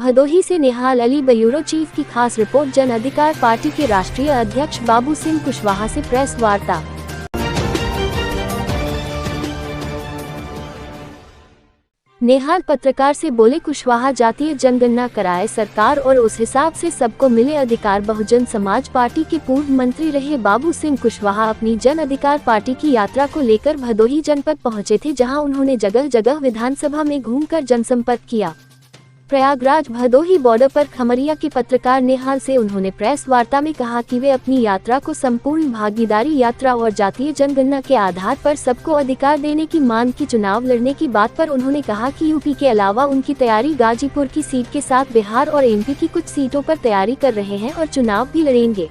भदोही से निहाल Ali bureau chief की खास रिपोर्ट। जन अधिकार पार्टी के राष्ट्रीय अध्यक्ष बाबू सिंह कुशवाहा से प्रेस वार्ता। निहाल पत्रकार से बोले, कुशवाहा जातीय जनगणना कराए सरकार और उस हिसाब से सबको मिले अधिकार। बहुजन समाज पार्टी के पूर्व मंत्री रहे बाबू सिंह कुशवाहा अपनी जन अधिकार पार्टी की यात्रा को लेकर भदोही जनपद पहुंचे थे, जहां उन्होंने जगह जगह विधानसभा में घूमकर जनसंपर्क किया। प्रयागराज भदोही बॉर्डर पर खमरिया के पत्रकार निहाल से उन्होंने प्रेस वार्ता में कहा कि वे अपनी यात्रा को संपूर्ण भागीदारी यात्रा और जातीय जनगणना के आधार पर सबको अधिकार देने की मांग की। चुनाव लड़ने की बात पर उन्होंने कहा कि यूपी के अलावा उनकी तैयारी गाजीपुर की सीट के साथ बिहार और एमपी की कुछ सीटों पर तैयारी कर रहे हैं और चुनाव भी लड़ेंगे।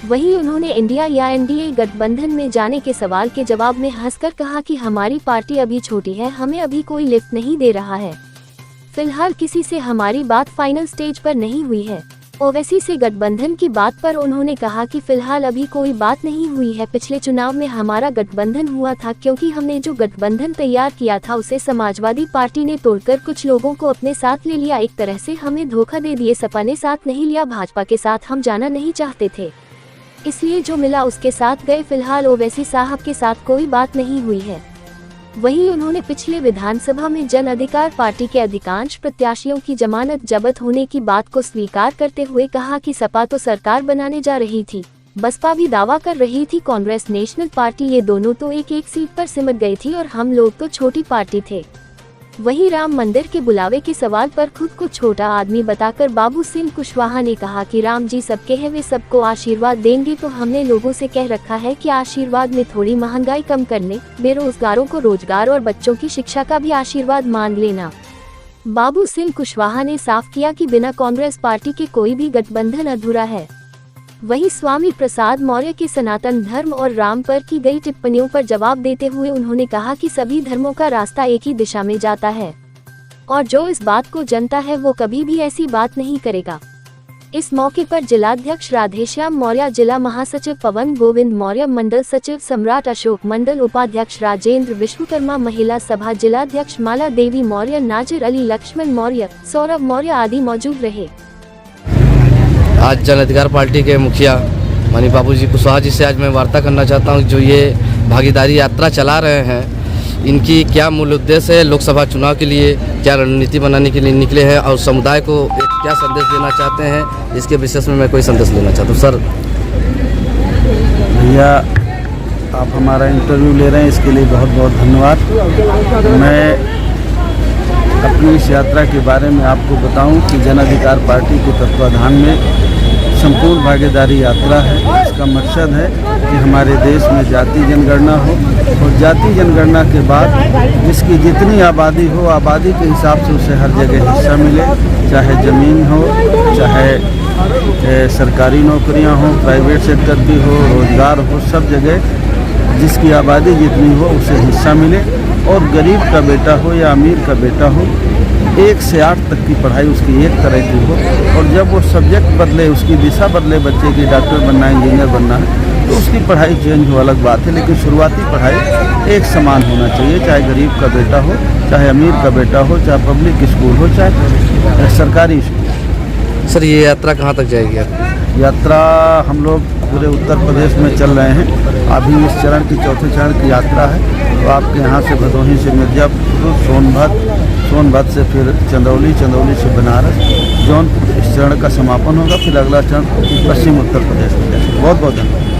वहीं उन्होंने इंडिया या एनडीए गठबंधन में जाने के सवाल के जवाब में हंसकर कहा कि हमारी पार्टी अभी छोटी है, हमें अभी कोई लिफ्ट नहीं दे रहा है। फिलहाल किसी से हमारी बात फाइनल स्टेज पर नहीं हुई है। ओवैसी से गठबंधन की बात पर उन्होंने कहा कि फिलहाल अभी कोई बात नहीं हुई है। पिछले चुनाव में हमारा गठबंधन हुआ था, क्योंकि हमने जो गठबंधन तैयार किया था उसे समाजवादी पार्टी ने तोड़कर कुछ लोगों को अपने साथ ले लिया। एक तरह से हमें धोखा दे दिए। सपा ने साथ नहीं लिया, भाजपा के साथ हम जाना नहीं चाहते थे, इसलिए जो मिला उसके साथ गए। फिलहाल ओवैसी साहब के साथ कोई बात नहीं हुई है। वहीं उन्होंने पिछले विधानसभा में जन अधिकार पार्टी के अधिकांश प्रत्याशियों की जमानत जब्त होने की बात को स्वीकार करते हुए कहा कि सपा तो सरकार बनाने जा रही थी, बसपा भी दावा कर रही थी, कांग्रेस नेशनल पार्टी, ये दोनों तो एक एक सीट पर सिमट गई थी और हम लोग तो छोटी पार्टी थे। वहीं राम मंदिर के बुलावे के सवाल पर खुद को छोटा आदमी बताकर बाबू सिंह कुशवाहा ने कहा कि राम जी सबके हैं, वे सबको आशीर्वाद देंगे। तो हमने लोगों से कह रखा है कि आशीर्वाद में थोड़ी महंगाई कम करने, बेरोजगारों को रोजगार और बच्चों की शिक्षा का भी आशीर्वाद मांग लेना। बाबू सिंह कुशवाहा ने साफ किया कि बिना कांग्रेस पार्टी के कोई भी गठबंधन अधूरा है। वहीं स्वामी प्रसाद मौर्य के सनातन धर्म और राम पर की गई टिप्पणियों पर जवाब देते हुए उन्होंने कहा कि सभी धर्मों का रास्ता एक ही दिशा में जाता है और जो इस बात को जानता है वो कभी भी ऐसी बात नहीं करेगा। इस मौके पर जिलाध्यक्ष राधेश्याम मौर्य, जिला महासचिव पवन गोविंद मौर्य, मंडल सचिव सम्राट अशोक, मंडल उपाध्यक्ष राजेंद्र विश्वकर्मा, महिला सभा जिलाध्यक्ष माला देवी मौर्य, नाजिर अली, लक्ष्मण मौर्य, सौरभ मौर्य आदि मौजूद रहे। आज जन अधिकार पार्टी के मुखिया माननीय बाबू जी कुशवाहा जी से आज मैं वार्ता करना चाहता हूं। जो ये भागीदारी यात्रा चला रहे हैं, इनकी क्या मूल उद्देश्य है, लोकसभा चुनाव के लिए क्या रणनीति बनाने के लिए निकले हैं और समुदाय को एक क्या संदेश देना चाहते हैं, इसके विशेष में मैं कोई संदेश लेना चाहता हूँ। सर भैया, आप हमारा इंटरव्यू ले रहे हैं, इसके लिए बहुत बहुत धन्यवाद। मैं अपनी इस यात्रा के बारे में आपको बताऊं कि जन अधिकार पार्टी के तत्वाधान में संपूर्ण भागीदारी यात्रा है। इसका मकसद है कि हमारे देश में जाति जनगणना हो और जाति जनगणना के बाद जिसकी जितनी आबादी हो, आबादी के हिसाब से उसे हर जगह हिस्सा मिले, चाहे ज़मीन हो, चाहे सरकारी नौकरियां हो, प्राइवेट सेक्टर भी हो, रोजगार हो, सब जगह जिसकी आबादी जितनी हो उसे हिस्सा मिले। और गरीब का बेटा हो या अमीर का बेटा हो, 1 से 8 तक की पढ़ाई उसकी एक तरह की हो। और जब वो सब्जेक्ट बदले, उसकी दिशा बदले, बच्चे की डॉक्टर बनना है, इंजीनियर बनना है, तो उसकी पढ़ाई चेंज हो, अलग बात है। लेकिन शुरुआती पढ़ाई एक समान होना चाहिए, चाहे गरीब का बेटा हो, चाहे अमीर का बेटा हो, चाहे पब्लिक स्कूल हो, चाहे सरकारी स्कूल। सर, ये यात्रा कहाँ तक जाएगी? यात्रा हम लोग पूरे उत्तर प्रदेश में चल रहे हैं। अभी इस चरण की चौथे चरण की यात्रा है। तो आपके यहाँ से भदोही से मिर्जापुर, सोनभद्र से फिर चंदौली, चंदौली से बनारस, जौनपुर, इस चरण का समापन होगा। फिर अगला चरण पश्चिम उत्तर प्रदेश में। बहुत बहुत धन्यवाद।